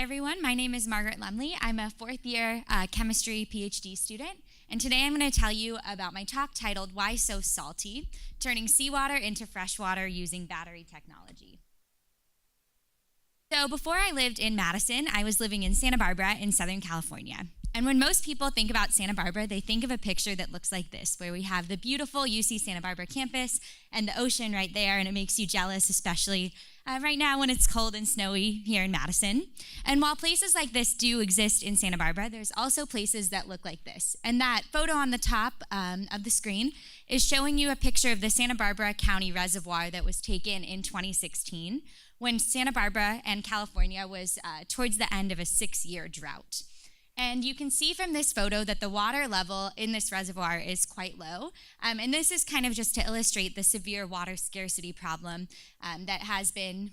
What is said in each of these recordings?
everyone. My name is Margaret Lemley. I'm a fourth year chemistry PhD student, and today I'm going to tell you about my talk titled Why So Salty? Turning Seawater into Freshwater Using Battery Technology. So before I lived in Madison, I was living in Santa Barbara in Southern California. And when most people think about Santa Barbara, they think of a picture that looks like this, where we have the beautiful UC Santa Barbara campus and the ocean right there, and it makes you jealous, especially right now when it's cold and snowy here in Madison. And while places like this do exist in Santa Barbara, there's also places that look like this. And that photo on the top of the screen is showing you a picture of the Santa Barbara County Reservoir that was taken in 2016, when Santa Barbara and California was towards the end of a 6-year drought. And you can see from this photo that the water level in this reservoir is quite low. And this is kind of just to illustrate the severe water scarcity problem that has been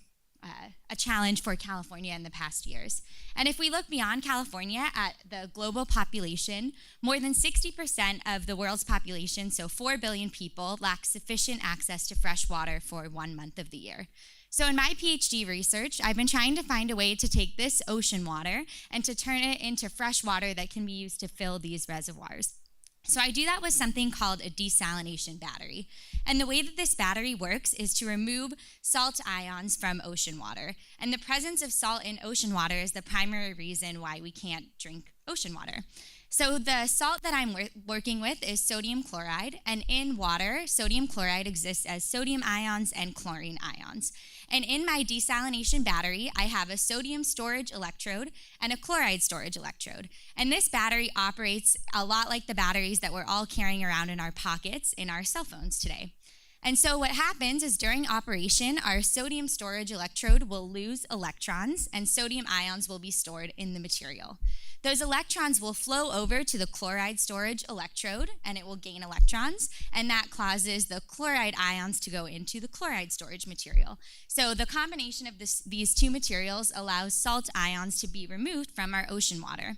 a challenge for California in the past years. And if we look beyond California at the global population, more than 60% of the world's population, so 4 billion people, lack sufficient access to fresh water for 1 month of the year. So in my PhD research, I've been trying to find a way to take this ocean water and to turn it into fresh water that can be used to fill these reservoirs. So I do that with something called a desalination battery. And the way that this battery works is to remove salt ions from ocean water. And the presence of salt in ocean water is the primary reason why we can't drink ocean water. So the salt that I'm working with is sodium chloride, and in water, sodium chloride exists as sodium ions and chlorine ions. And in my desalination battery, I have a sodium storage electrode and a chloride storage electrode. And this battery operates a lot like the batteries that we're all carrying around in our pockets in our cell phones today. And so what happens is during operation, our sodium storage electrode will lose electrons, and sodium ions will be stored in the material. Those electrons will flow over to the chloride storage electrode, and it will gain electrons, and that causes the chloride ions to go into the chloride storage material. So the combination of these two materials allows salt ions to be removed from our ocean water.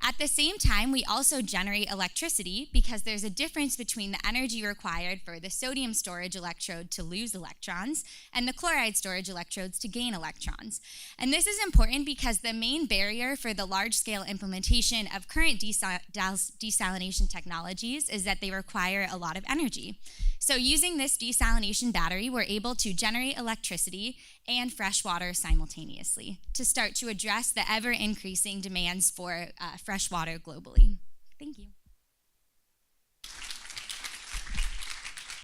At the same time, we also generate electricity because there's a difference between the energy required for the sodium storage electrode to lose electrons and the chloride storage electrodes to gain electrons. And this is important because the main barrier for the large-scale implementation of current desalination technologies is that they require a lot of energy. So using this desalination battery, we're able to generate electricity and fresh water simultaneously to start to address the ever-increasing demands for fresh water globally. Thank you.